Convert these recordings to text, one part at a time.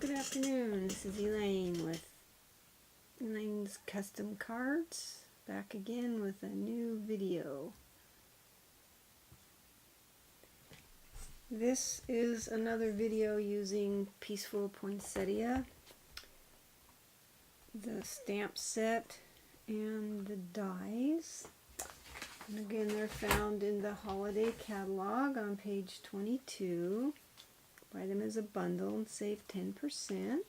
Good afternoon, this is Elaine with Elaine's Custom Cards, back again with a new video. This is another video using Peaceful Poinsettia, the stamp set, and the dies. And again, they're found in the holiday catalog on page 22. Buy them as a bundle and save 10%.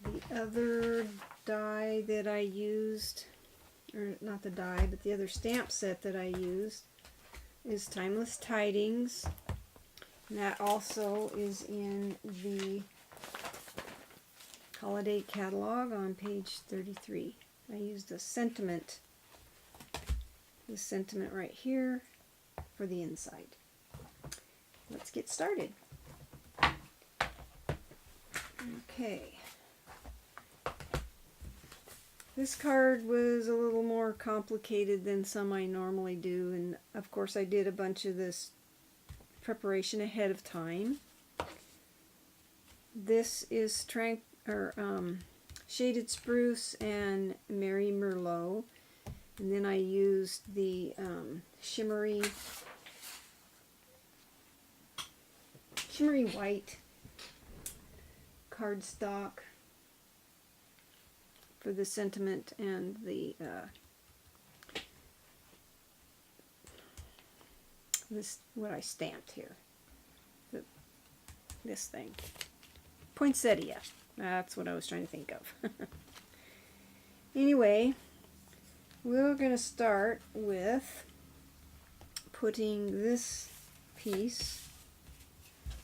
The other die that I used, or not the die, but the other stamp set that I used is Timeless Tidings. And that also is in the holiday catalog on page 33. I used a sentiment, this sentiment right here, for the inside. Let's get started. Okay. This card was a little more complicated than some I normally do, and of course I did a bunch of this preparation ahead of time. This is Shaded Spruce and Merry Merlot, and then I used the shimmery white cardstock for the sentiment and the this what I stamped here. This thing. Poinsettia. That's what I was trying to think of. Anyway, we're going to start with putting this piece.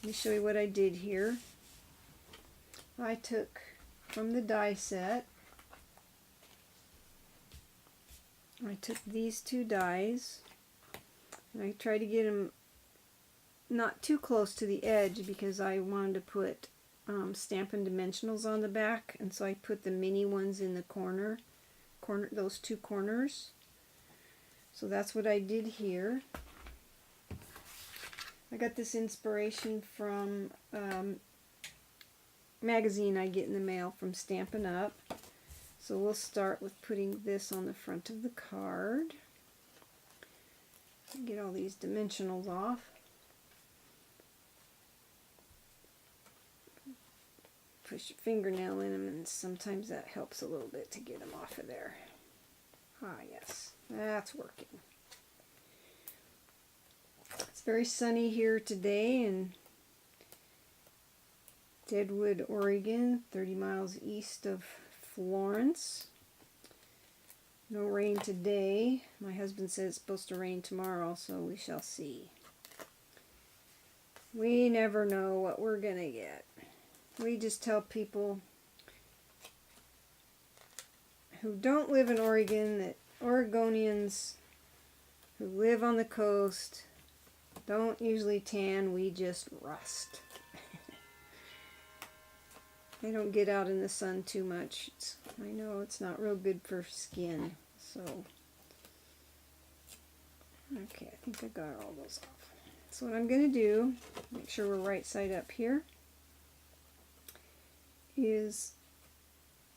Let me show you what I did here. I took from the die set, I took these two dies, and I tried to get them not too close to the edge because I wanted to put Stampin' Dimensionals on the back, and so I put the mini ones in the corner, those two corners. So that's what I did here. I got this inspiration from magazine I get in the mail from Stampin' Up. So we'll start with putting this on the front of the card. Get all these dimensionals off. Push your fingernail in them, and sometimes that helps a little bit to get them off of there. Ah, yes, that's working. It's very sunny here today in Deadwood, Oregon, 30 miles east of Florence. No rain today. My husband says it's supposed to rain tomorrow, so we shall see. We never know what we're going to get. We just tell people who don't live in Oregon that Oregonians who live on the coast don't usually tan, we just rust. I don't get out in the sun too much. I know it's not real good for skin, so. Okay, I think I got all those off. So what I'm going to do, make sure we're right side up here, is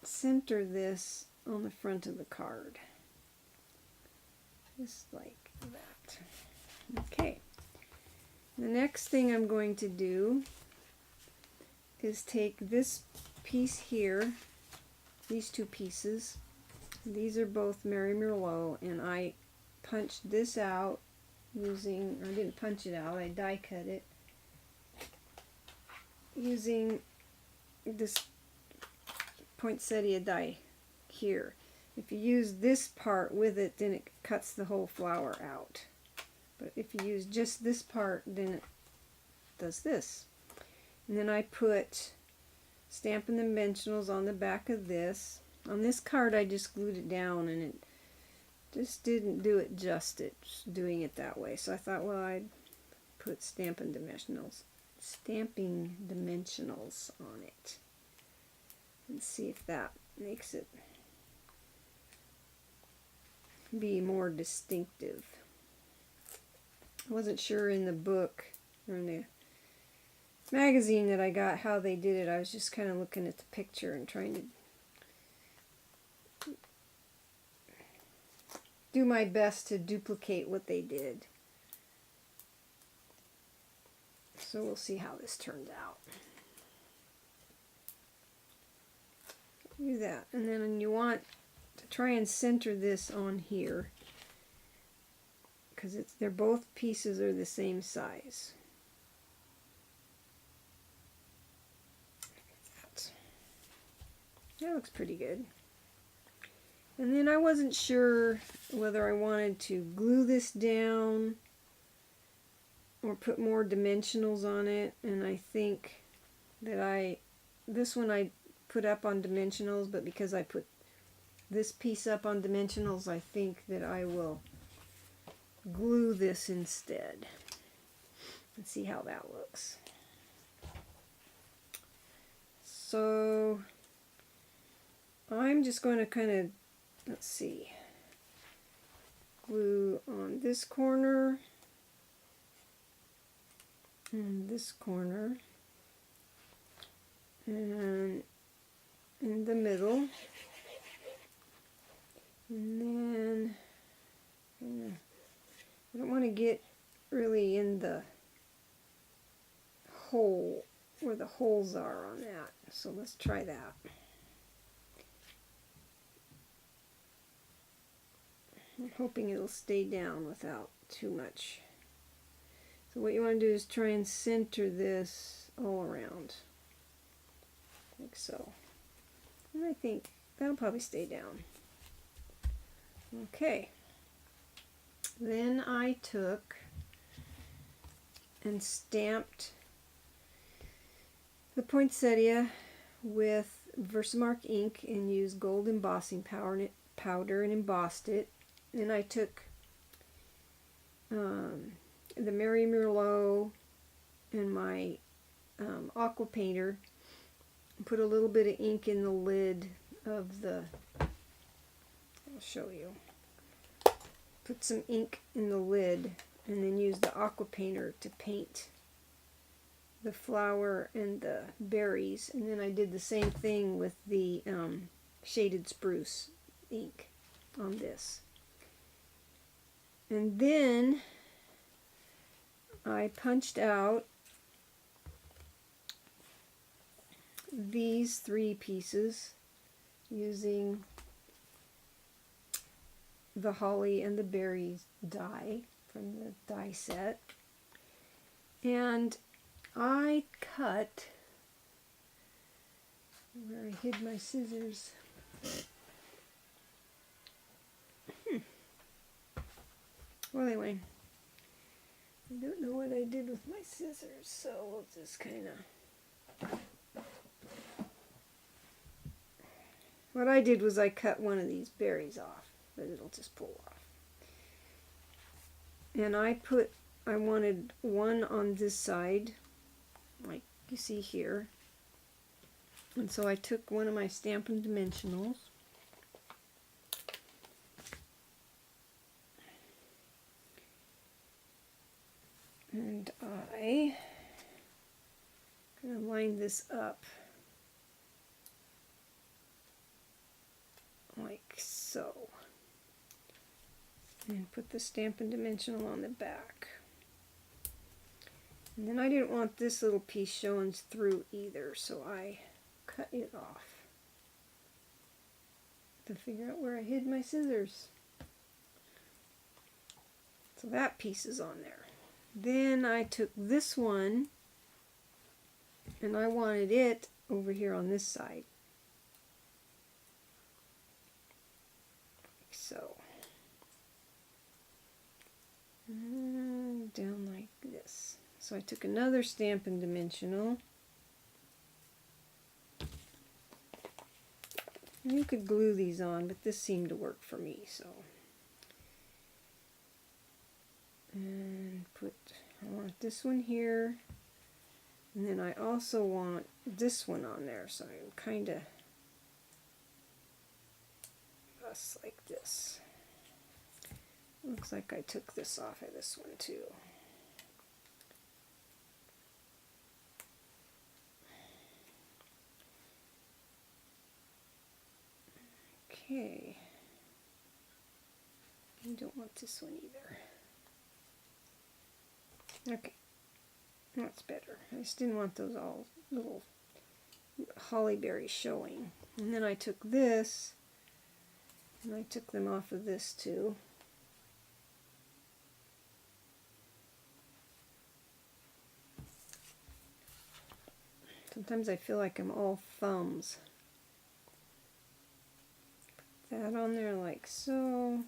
center this on the front of the card. Just like that. Okay. The next thing I'm going to do is take this piece here, these two pieces. These are both Merry Merlot, and I punched this out using, or I didn't punch it out, I die cut it using this Poinsettia die here. If you use this part with it, then it cuts the whole flower out. But if you use just this part, then it does this. And then I put Stampin' Dimensionals on the back of this. On this card I just glued it down, and it just didn't do it justice doing it that way. So I thought, well, I'd put Stampin' Dimensionals on it. And see if that makes it be more distinctive. I wasn't sure in the book, or in the magazine that I got, how they did it. I was just kind of looking at the picture and trying to do my best to duplicate what they did. So we'll see how this turns out. Do that, and then you want to try and center this on here, because they're both pieces are the same size. That looks pretty good. And then I wasn't sure whether I wanted to glue this down or put more dimensionals on it, and I think that this one I put up on dimensionals, but because I put this piece up on dimensionals, I think that I will glue this instead. Let's see how that looks. So I'm just going to kind of, let's see, glue on this corner and this corner and in the middle, and then I don't want to get really in the hole where the holes are on that, so let's try that. I'm hoping it'll stay down without too much. So what you want to do is try and center this all around, like so. And I think that'll probably stay down. Okay. Then I took and stamped the poinsettia with Versamark ink and used gold embossing powder and embossed it. Then I took the Mary Merlot and my aqua painter and put a little bit of ink in the lid of the, I'll show you. Put some ink in the lid and then use the aqua painter to paint the flower and the berries. And then I did the same thing with the shaded spruce ink on this. And then I punched out these 3 pieces using the holly and the berries die from the die set. And I cut where I hid my scissors. Well, anyway, I don't know what I did with my scissors, so we'll just kind of... What I did was I cut one of these berries off, but it'll just pull off. And I wanted one on this side, like you see here. And so I took one of my Stampin' Dimensionals. And I kind of line this up like so. And put the Stampin' Dimensional on the back. And then I didn't want this little piece showing through either, so I cut it off to figure out where I hid my scissors. So that piece is on there. Then I took this one and I wanted it over here on this side. Like so. And down like this. So I took another Stampin' Dimensional. And you could glue these on, but this seemed to work for me, so. And I want this one here, and then I also want this one on there, so I'm kind of just like this. Looks like I took this off of this one too. Okay. I don't want this one either. Okay. That's better. I just didn't want those all little holly berries showing. And then I took this, and I took them off of this too. Sometimes I feel like I'm all thumbs. Put that on there like so.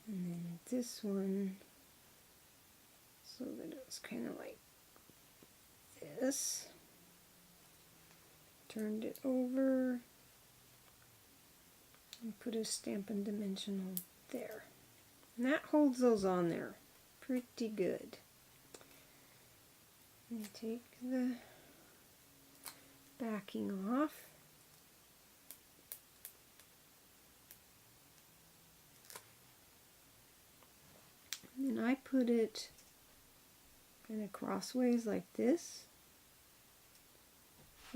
And then this one, so that it's kind of like this. Turned it over and put a Stampin' dimensional there. And that holds those on there pretty good. And take the backing off. And then I put it kind of crossways like this.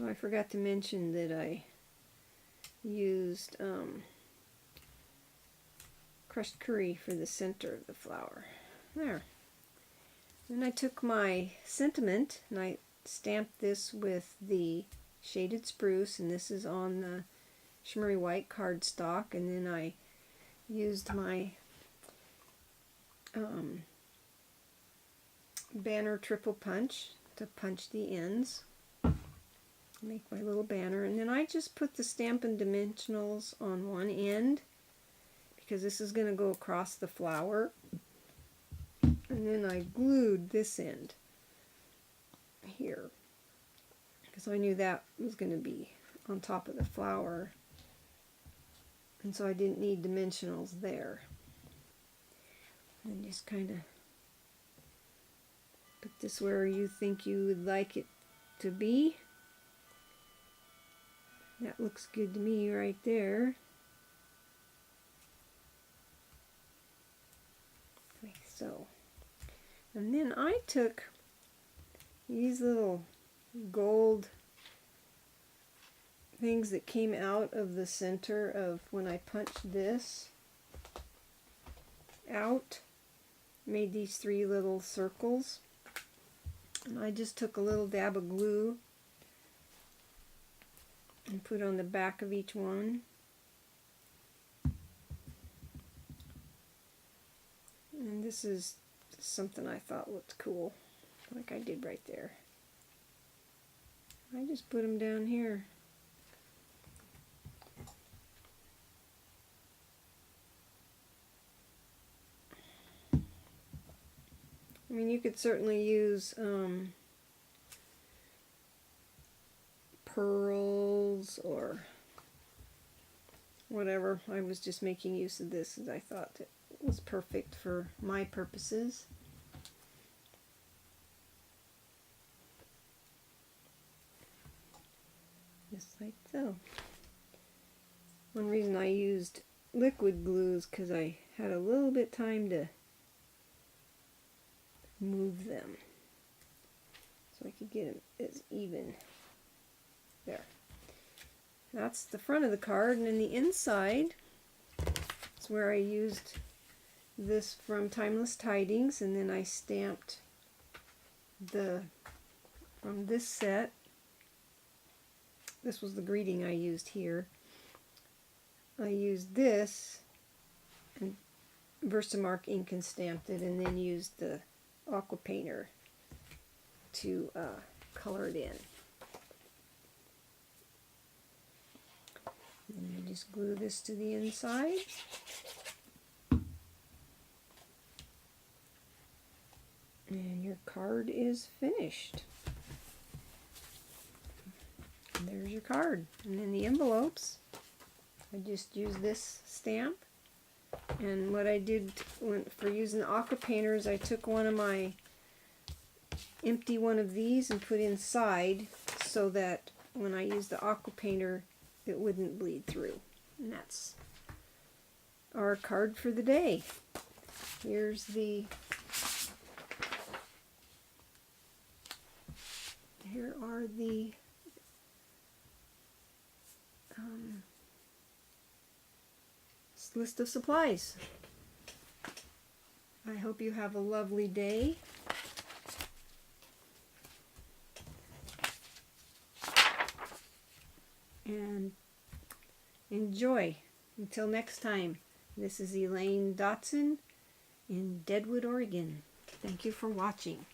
Oh, I forgot to mention that I used crushed curry for the center of the flower. There. Then I took my sentiment and I stamped this with the shaded spruce, and this is on the shimmery white cardstock, and then I used my banner triple punch to punch the ends, make my little banner, and then I just put the Stampin' dimensionals on one end because this is going to go across the flower, and then I glued this end here because I knew that was going to be on top of the flower, and so I didn't need dimensionals there. And just kind of put this where you think you would like it to be. That looks good to me right there. Like so. And then I took these little gold things that came out of the center of when I punched this out, made these three little circles, and I just took a little dab of glue and put on the back of each one. And this is something I thought looked cool, like I did right there. I just put them down here. I mean, you could certainly use pearls or whatever. I was just making use of this as I thought it was perfect for my purposes. Just like so. One reason I used liquid glue is because I had a little bit time to move them so I could get them as even. There. That's the front of the card, and then the inside is where I used this from Timeless Tidings, and then I stamped from this set. This was the greeting I used here. I used this and Versamark ink and stamped it, and then used the aqua painter to color it in. And you just glue this to the inside. And your card is finished. And there's your card. And then the envelopes, I just used this stamp. And what I did for using the aqua painters, I took one of my empty one of these and put inside so that when I used the aqua painter, it wouldn't bleed through. And that's our card for the day. Here are the list of supplies. I hope you have a lovely day. And enjoy. Until next time, this is Elaine Dotson in Deadwood, Oregon. Thank you for watching.